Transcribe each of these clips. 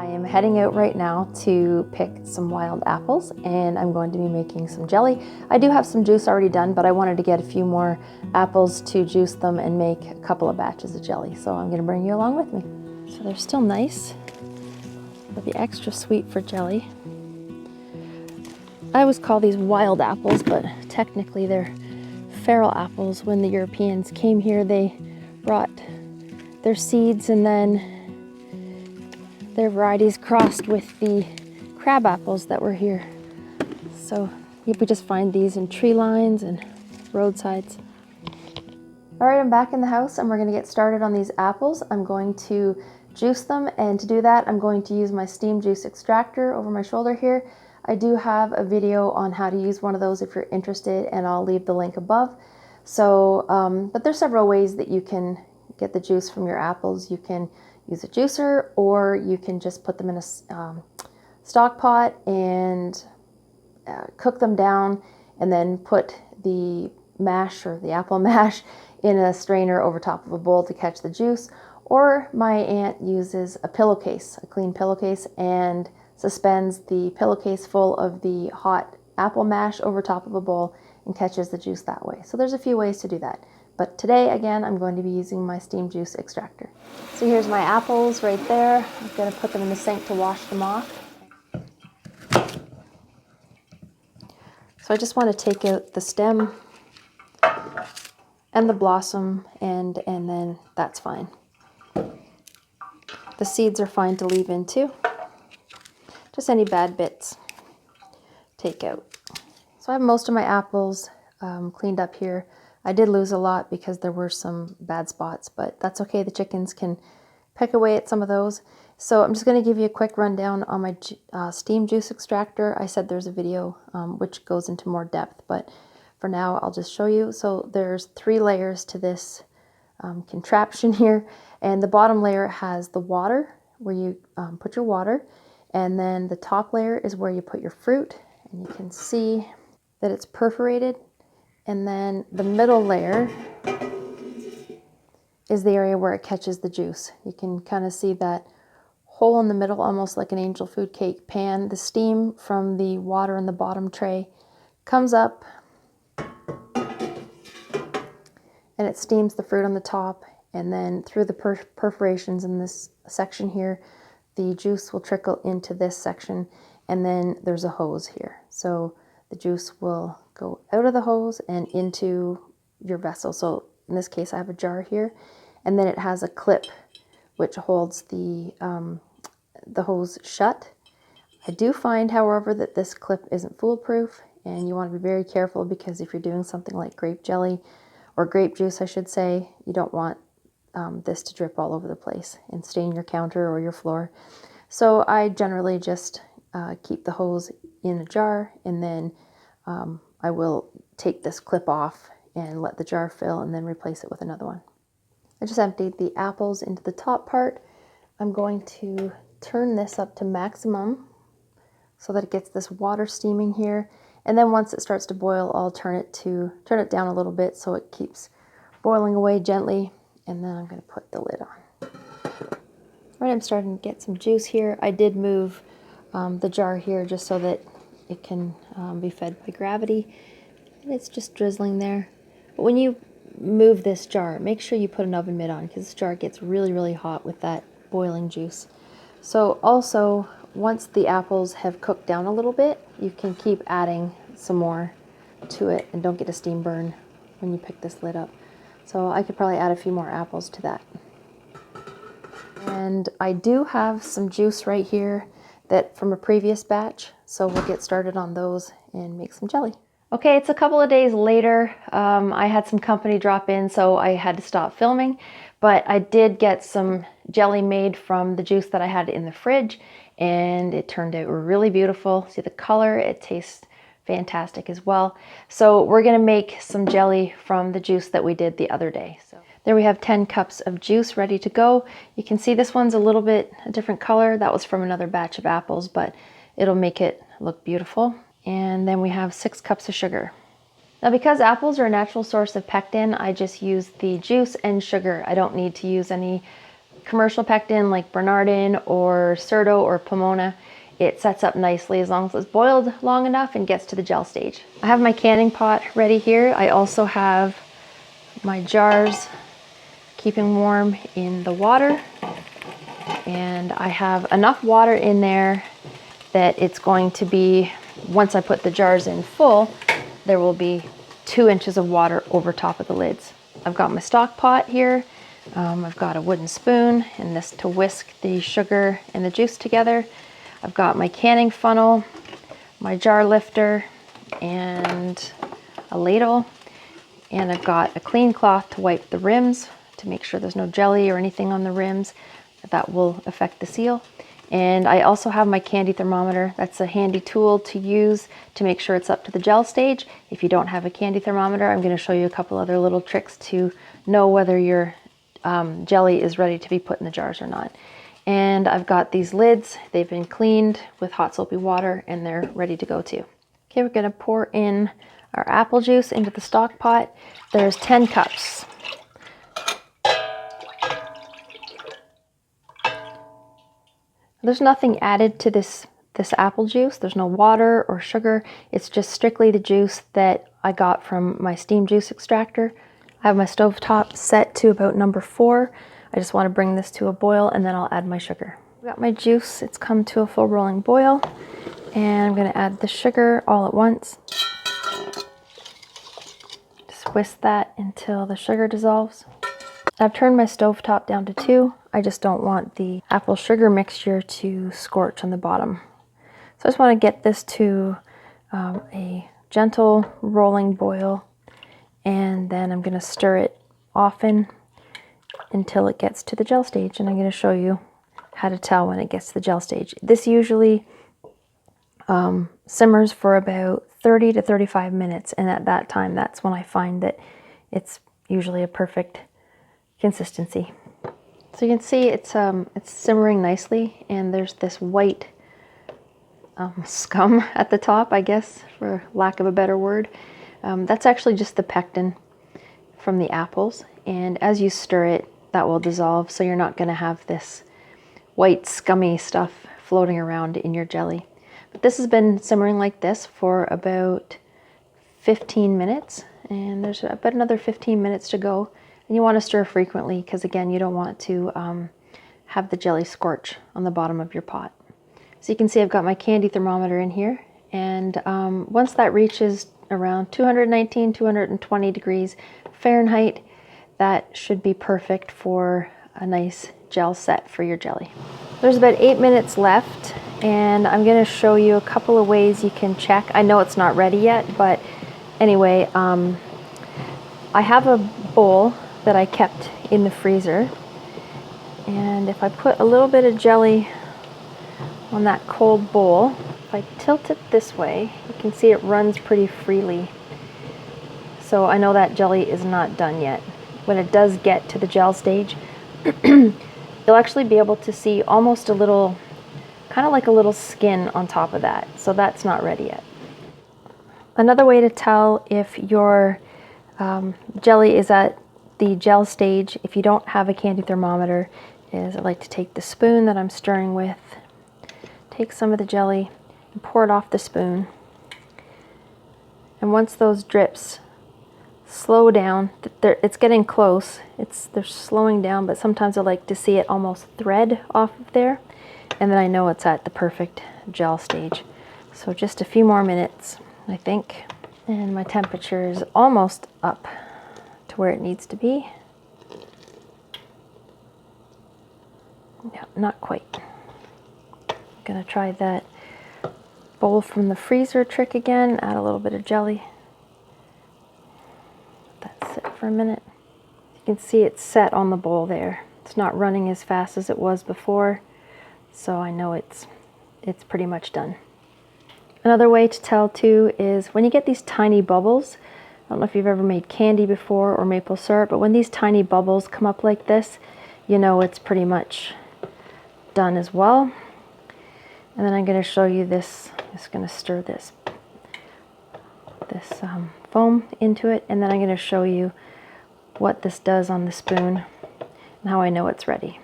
I am heading out right now to pick some wild apples and I'm going to be making some jelly. I do have some juice already done, but I wanted to get a few more apples to juice them and make a couple of batches of jelly. So I'm going to bring you along with me. So they're still nice. They'll be extra sweet for jelly. I always call these wild apples, but technically they're feral apples. When the Europeans came here, they brought their seeds and then their varieties crossed with the crab apples that were here. So we just find these in tree lines and roadsides. All right, I'm back in the house and we're gonna get started on these apples. I'm going to juice them, and to do that, I'm going to use my steam juice extractor over my shoulder here. I do have a video on how to use one of those if you're interested, and I'll leave the link above. So, but there's several ways that you can get the juice from your apples. You can use a juicer, or you can just put them in a stock pot and cook them down, and then put the mash or the apple mash in a strainer over top of a bowl to catch the juice. Or my aunt uses a pillowcase, a clean pillowcase, and suspends the pillowcase full of the hot apple mash over top of a bowl and catches the juice that way. So there's a few ways to do that. But today, again, I'm going to be using my steam juice extractor. So here's my apples right there. I'm going to put them in the sink to wash them off. So I just want to take out the stem and the blossom, and then that's fine. The seeds are fine to leave in too. Just any bad bits, take out. So I have most of my apples cleaned up here. I did lose a lot because there were some bad spots, but that's okay. The chickens can peck away at some of those. So I'm just going to give you a quick rundown on my steam juice extractor. I said there's a video which goes into more depth, but for now I'll just show you. So there's 3 layers to this contraption here, and the bottom layer has the water where you put your water, and then the top layer is where you put your fruit, and you can see that it's perforated. And then the middle layer is the area where it catches the juice. You can kind of see that hole in the middle, almost like an angel food cake pan. The steam from the water in the bottom tray comes up and it steams the fruit on the top, and then through the perforations in this section here, the juice will trickle into this section, and then there's a hose here. So the juice will go out of the hose and into your vessel. So in this case, I have a jar here, and then it has a clip which holds the hose shut. I do find, however, that this clip isn't foolproof, and you want to be very careful, because if you're doing something like grape jelly, or grape juice, I should say, you don't want this to drip all over the place and stain your counter or your floor. So I generally just keep the hose in a jar, and then I will take this clip off and let the jar fill and then replace it with another one. I just emptied the apples into the top part. I'm going to turn this up to maximum so that it gets this water steaming here. And then once it starts to boil, I'll turn it down a little bit so it keeps boiling away gently. And then I'm going to put the lid on. All right, I'm starting to get some juice here. I did move the jar here just so that it can be fed by gravity. And it's just drizzling there. But when you move this jar, make sure you put an oven mitt on, because this jar gets really, really hot with that boiling juice. So also, once the apples have cooked down a little bit, you can keep adding some more to it, and don't get a steam burn when you pick this lid up. So I could probably add a few more apples to that. And I do have some juice right here that from a previous batch, so we'll get started on those and make some jelly. Okay, it's a couple of days later. I had some company drop in, so I had to stop filming, but I did get some jelly made from the juice that I had in the fridge, and it turned out really beautiful. See the color? It tastes fantastic as well. So we're gonna make some jelly from the juice that we did the other day. So there we have 10 cups of juice ready to go. You can see this one's a little bit a different color. That was from another batch of apples, but it'll make it look beautiful. And then we have 6 cups of sugar. Now, because apples are a natural source of pectin, I just use the juice and sugar. I don't need to use any commercial pectin like Bernardin or Certo or Pomona, it sets up nicely as long as it's boiled long enough and gets to the gel stage. I have my canning pot ready here. I also have my jars keeping warm in the water, and I have enough water in there that it's going to be, once I put the jars in full, there will be 2 inches of water over top of the lids. I've got my stock pot here. I've got a wooden spoon and this to whisk the sugar and the juice together. I've got my canning funnel, my jar lifter, and a ladle. And I've got a clean cloth to wipe the rims to make sure there's no jelly or anything on the rims that will affect the seal. And I also have my candy thermometer. That's a handy tool to use to make sure it's up to the gel stage. If you don't have a candy thermometer, I'm going to show you a couple other little tricks to know whether your jelly is ready to be put in the jars or not. And I've got these lids. They've been cleaned with hot soapy water and they're ready to go too. Okay, we're going to pour in our apple juice into the stock pot. There's 10 cups. There's nothing added to this apple juice. There's no water or sugar. It's just strictly the juice that I got from my steam juice extractor. I have my stovetop set to about number 4. I just want to bring this to a boil and then I'll add my sugar. I've got my juice. It's come to a full rolling boil, and I'm going to add the sugar all at once. Just whisk that until the sugar dissolves. I've turned my stovetop down to 2. I just don't want the apple sugar mixture to scorch on the bottom. So I just want to get this to a gentle rolling boil, and then I'm going to stir it often until it gets to the gel stage, and I'm going to show you how to tell when it gets to the gel stage. This usually simmers for about 30 to 35 minutes, and at that time, that's when I find that it's usually a perfect consistency. So you can see it's simmering nicely, and there's this white scum at the top, I guess, for lack of a better word. That's actually just the pectin from the apples, and as you stir it, that will dissolve, so you're not going to have this white scummy stuff floating around in your jelly. But this has been simmering like this for about 15 minutes, and there's about another 15 minutes to go. And you want to stir frequently because, again, you don't want to have the jelly scorch on the bottom of your pot. So you can see I've got my candy thermometer in here, and once that reaches around 219, 220 degrees Fahrenheit, that should be perfect for a nice gel set for your jelly. There's about 8 minutes left, and I'm going to show you a couple of ways you can check. I know it's not ready yet, but anyway, I have a bowl that I kept in the freezer, and if I put a little bit of jelly on that cold bowl, if I tilt it this way, you can see it runs pretty freely. So I know that jelly is not done yet. When it does get to the gel stage, you'll actually be able to see almost a little, kind of like a little skin on top of that. So that's not ready yet. Another way to tell if your jelly is at the gel stage, if you don't have a candy thermometer, is I like to take the spoon that I'm stirring with, take some of the jelly and pour it off the spoon. And once those drips slow down, it's getting close, they're slowing down, but sometimes I like to see it almost thread off of there, and then I know it's at the perfect gel stage. So just a few more minutes, I think, and my temperature is almost up to where it needs to be. Yeah, not quite. I'm gonna try that bowl from the freezer trick again, add a little bit of jelly. Let that sit for a minute. You can see it's set on the bowl there. It's not running as fast as it was before, so I know it's pretty much done. Another way to tell too is when you get these tiny bubbles. I don't know if you've ever made candy before or maple syrup, but when these tiny bubbles come up like this, you know it's pretty much done as well. And then I'm going to show you this. I'm just going to stir this foam into it, and then I'm going to show you what this does on the spoon and how I know it's ready.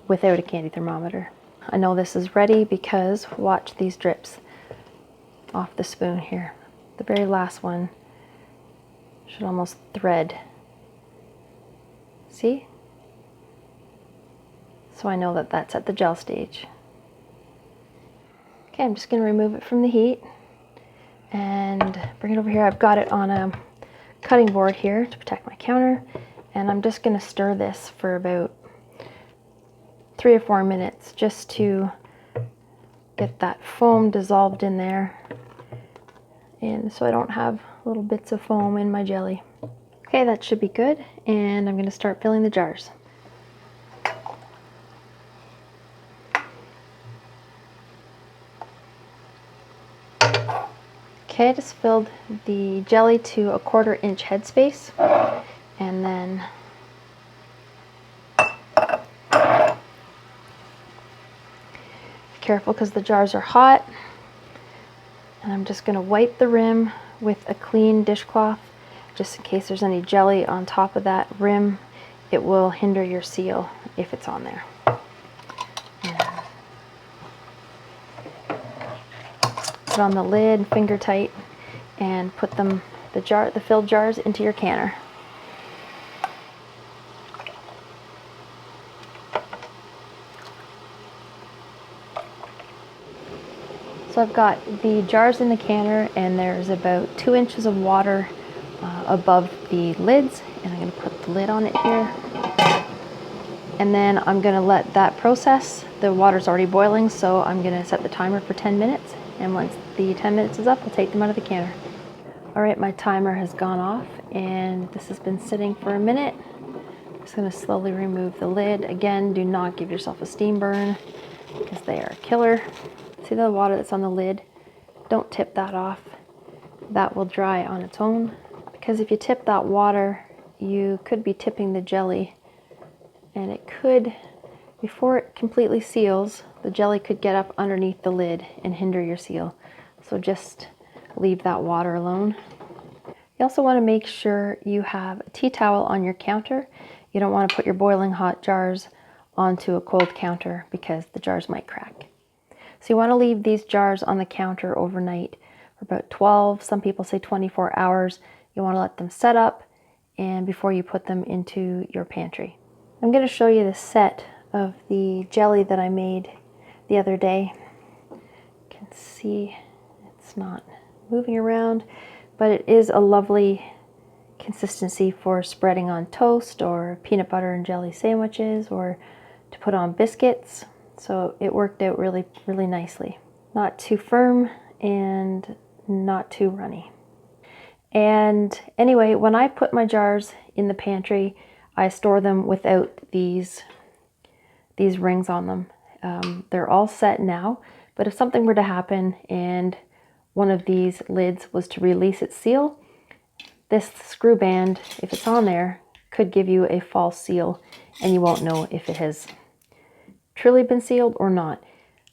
without a candy thermometer. I know this is ready because watch these drips off the spoon here. The very last one should almost thread. See? So I know that that's at the gel stage. Okay, I'm just going to remove it from the heat and bring it over here. I've got it on a cutting board here to protect my counter, and I'm just going to stir this for about 3 or 4 minutes just to get that foam dissolved in there, and so I don't have little bits of foam in my jelly. Okay, that should be good, and I'm going to start filling the jars. Okay, I just filled the jelly to a 1/4 inch headspace, and then be careful because the jars are hot, and I'm just going to wipe the rim with a clean dishcloth just in case there's any jelly on top of that rim. It will hinder your seal if it's on there. Put on the lid, finger tight, and put the filled jars into your canner. So I've got the jars in the canner, and there's about 2 inches of water above the lids, and I'm going to put the lid on it here. And then I'm going to let that process. The water's already boiling, so I'm going to set the timer for 10 minutes. And once the 10 minutes is up, I'll take them out of the canner. All right, my timer has gone off, and this has been sitting for a minute. I'm just going to slowly remove the lid. Again, do not give yourself a steam burn because they are a killer. See the water that's on the lid? Don't tip that off. That will dry on its own, because if you tip that water, you could be tipping the jelly, and it could, before it completely seals, the jelly could get up underneath the lid and hinder your seal. So just leave that water alone. You also want to make sure you have a tea towel on your counter. You don't want to put your boiling hot jars onto a cold counter because the jars might crack. So you want to leave these jars on the counter overnight for about 12, some people say 24 hours. You want to let them set up and before you put them into your pantry. I'm going to show you the set of the jelly that I made the other day. You can see it's not moving around, but it is a lovely consistency for spreading on toast or peanut butter and jelly sandwiches or to put on biscuits. So it worked out really, really nicely. Not too firm and not too runny. And anyway, when I put my jars in the pantry, I store them without these rings on them. They're all set now, but if something were to happen and one of these lids was to release its seal, this screw band, if it's on there, could give you a false seal and you won't know if it has truly been sealed or not.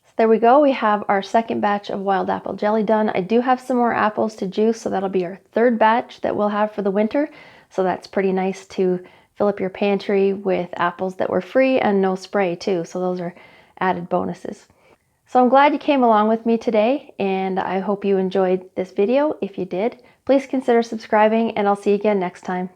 So there we go. We have our second batch of wild apple jelly done. I do have some more apples to juice, so that'll be our third batch that we'll have for the winter. So that's pretty nice to fill up your pantry with apples that were free and no spray too. So those are added bonuses. So I'm glad you came along with me today, and I hope you enjoyed this video. If you did, please consider subscribing, and I'll see you again next time.